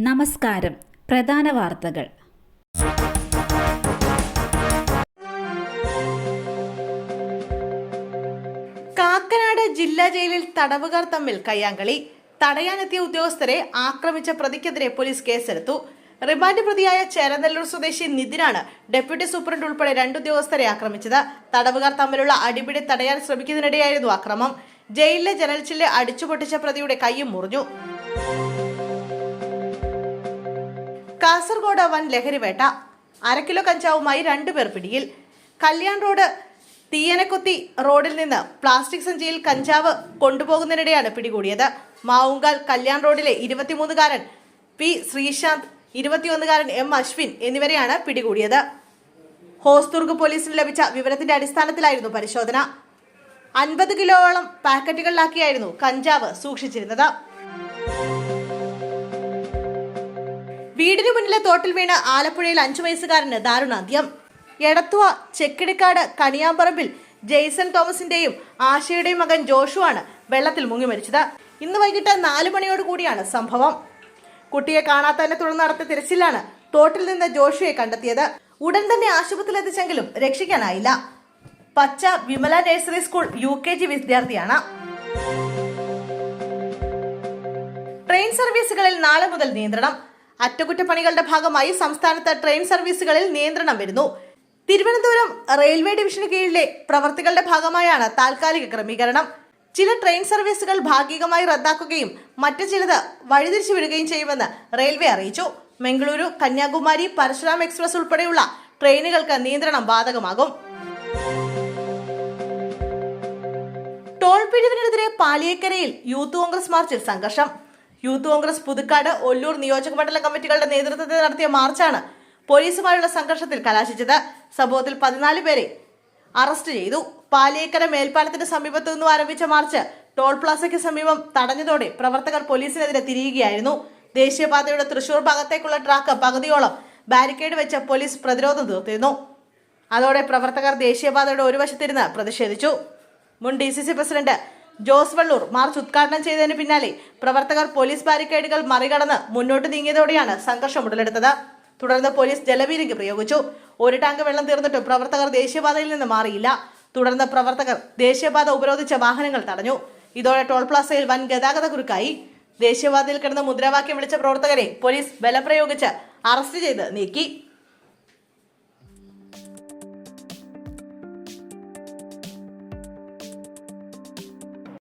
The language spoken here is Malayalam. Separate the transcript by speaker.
Speaker 1: നമസ്കാരം. പ്രധാന വാർത്തകൾ.
Speaker 2: കാക്കനാട് ജില്ലാ ജയിലിൽ തടവുകാർ തമ്മിൽ കയ്യാങ്കളി. തടയാനെത്തിയ ഉദ്യോഗസ്ഥരെ ആക്രമിച്ച പ്രതിക്കെതിരെ പോലീസ് കേസെടുത്തു. റിമാൻഡ് പ്രതിയായ ചേരനെല്ലൂർ സ്വദേശി നിതിനാണ് ഡെപ്യൂട്ടി സൂപ്രണ്ട് ഉൾപ്പെടെ 2 ഉദ്യോഗസ്ഥരെ ആക്രമിച്ചത്. തടവുകാർ തമ്മിലുള്ള അടിപിടി തടയാൻ ശ്രമിക്കുന്നതിനിടെയായിരുന്നു ആക്രമം. ജയിലിലെ ജനൽച്ചില്ല് അടിച്ചുപൊട്ടിച്ച പ്രതിയുടെ കൈയും മുറിഞ്ഞു. കാസർഗോഡ് വൻ ലഹരിവേട്ട. 1/2 കിലോ കഞ്ചാവുമായി 2 പേർ പിടിയിൽ. കല്യാൺ റോഡ് തീയനക്കൊത്തി റോഡിൽ നിന്ന് പ്ലാസ്റ്റിക് സഞ്ചിയിൽ കഞ്ചാവ് കൊണ്ടുപോകുന്നതിനിടെയാണ് പിടികൂടിയത്. മാവുങ്കാൽ കല്യാൺ റോഡിലെ 23-കാരൻ പി ശ്രീശാന്ത്, 21-കാരൻ എം അശ്വിൻ എന്നിവരെയാണ് പിടികൂടിയത്. ഹോസ്ദുർഗ് പോലീസിന് ലഭിച്ച വിവരത്തിന്റെ അടിസ്ഥാനത്തിലായിരുന്നു പരിശോധന. 50 കിലോയോളം പാക്കറ്റുകളിലാക്കിയായിരുന്നു കഞ്ചാവ് സൂക്ഷിച്ചിരുന്നത്. വീടിന് മുന്നിലെ തോട്ടിൽ വീണ് ആലപ്പുഴയിൽ 5 വയസ്സുകാരന് ദാരുണാന്ത്യം. എടത്തുവ ചെക്കിടിക്കാട് കണിയാമ്പറമ്പിൽ ജെയ്സൺ തോമസിന്റെയും ആശയുടെയും മകൻ ജോഷു ആണ് വെള്ളത്തിൽ മുങ്ങി മരിച്ചത്. ഇന്ന് വൈകിട്ട് 4 മണിയോട് കൂടിയാണ് സംഭവം. കുട്ടിയെ കാണാത്തതിനെ തുടർന്ന് നടത്തിയ തിരച്ചിലാണ് തോട്ടിൽ നിന്ന് ജോഷുയെ കണ്ടെത്തിയത്. ഉടൻ തന്നെ ആശുപത്രിയിൽ എത്തിച്ചെങ്കിലും രക്ഷിക്കാനായില്ല. പച്ച വിമല നഴ്സറി സ്കൂൾ UKG വിദ്യാർത്ഥിയാണ്. ട്രെയിൻ സർവീസുകളിൽ നാളെ മുതൽ നിയന്ത്രണം. അറ്റകുറ്റപ്പണികളുടെ ഭാഗമായി സംസ്ഥാനത്ത് ട്രെയിൻ സർവീസുകളിൽ നിയന്ത്രണം വരുന്നു. തിരുവനന്തപുരം റെയിൽവേ ഡിവിഷന് കീഴിലെ പ്രവർത്തികളുടെ ഭാഗമായാണ് താൽക്കാലിക ക്രമീകരണം. ചില ട്രെയിൻ സർവീസുകൾ ഭാഗികമായി റദ്ദാക്കുകയും മറ്റു ചിലത് വഴിതിരിച്ചു വിടുകയും ചെയ്യുമെന്ന് റെയിൽവേ അറിയിച്ചു. മംഗളൂരു, കന്യാകുമാരി, പരശുരാം എക്സ്പ്രസ് ഉൾപ്പെടെയുള്ള ട്രെയിനുകൾക്ക് നിയന്ത്രണം ബാധകമാകും. ടോൾ പിരിവിനെതിരെ പാലിയേക്കരയിൽ യൂത്ത് കോൺഗ്രസ് മാർച്ചിൽ സംഘർഷം. യൂത്ത് കോൺഗ്രസ് പുതുക്കാട്, ഒല്ലൂർ നിയോജക മണ്ഡലം കമ്മിറ്റികളുടെ നേതൃത്വത്തിൽ നടത്തിയ മാർച്ചാണ് പോലീസുമായുള്ള സംഘർഷത്തിൽ കലാശിച്ചത്. സംഭവത്തിൽ 14 പേരെ അറസ്റ്റ് ചെയ്തു. പാലിയേക്കര മേൽപ്പാലത്തിന് സമീപത്തു നിന്നും ആരംഭിച്ച മാർച്ച് ടോൾ പ്ലാസയ്ക്ക് സമീപം തടഞ്ഞതോടെ പ്രവർത്തകർ പോലീസിനെതിരെ തിരിയുകയായിരുന്നു. ദേശീയപാതയുടെ തൃശൂർ ഭാഗത്തേക്കുള്ള ട്രാക്ക് പകുതിയോളം ബാരിക്കേഡ് വെച്ച് പോലീസ് പ്രതിരോധം തീർത്തിരുന്നു. അതോടെ പ്രവർത്തകർ ദേശീയപാതയുടെ ഒരു വശത്തിരുന്ന് പ്രതിഷേധിച്ചു. മുൻ DCC president Jose Vallur March ഉദ്ഘാടനം ചെയ്തതിന് പിന്നാലെ പ്രവർത്തകർ പോലീസ് ബാരിക്കേഡുകൾ മറികടന്ന് മുന്നോട്ട് നീങ്ങിയതോടെയാണ് സംഘർഷം ഉടലെടുത്തത്. തുടർന്ന് പോലീസ് ജലപീരങ്കി പ്രയോഗിച്ചു. 1 ടാങ്ക് വെള്ളം തീർന്നിട്ടും പ്രവർത്തകർ ദേശീയപാതയിൽ നിന്ന് മാറിയില്ല. തുടർന്ന് പ്രവർത്തകർ ദേശീയപാത ഉപരോധിച്ച വാഹനങ്ങൾ തടഞ്ഞു. ഇതോടെ ടോൾ പ്ലാസയിൽ വൻ ഗതാഗത കുരുക്കായി. ദേശീയപാതയിൽ കിടന്ന് മുദ്രാവാക്യം വിളിച്ച പ്രവർത്തകരെ പോലീസ് ബലം പ്രയോഗിച്ച് അറസ്റ്റ് ചെയ്ത് നീക്കി.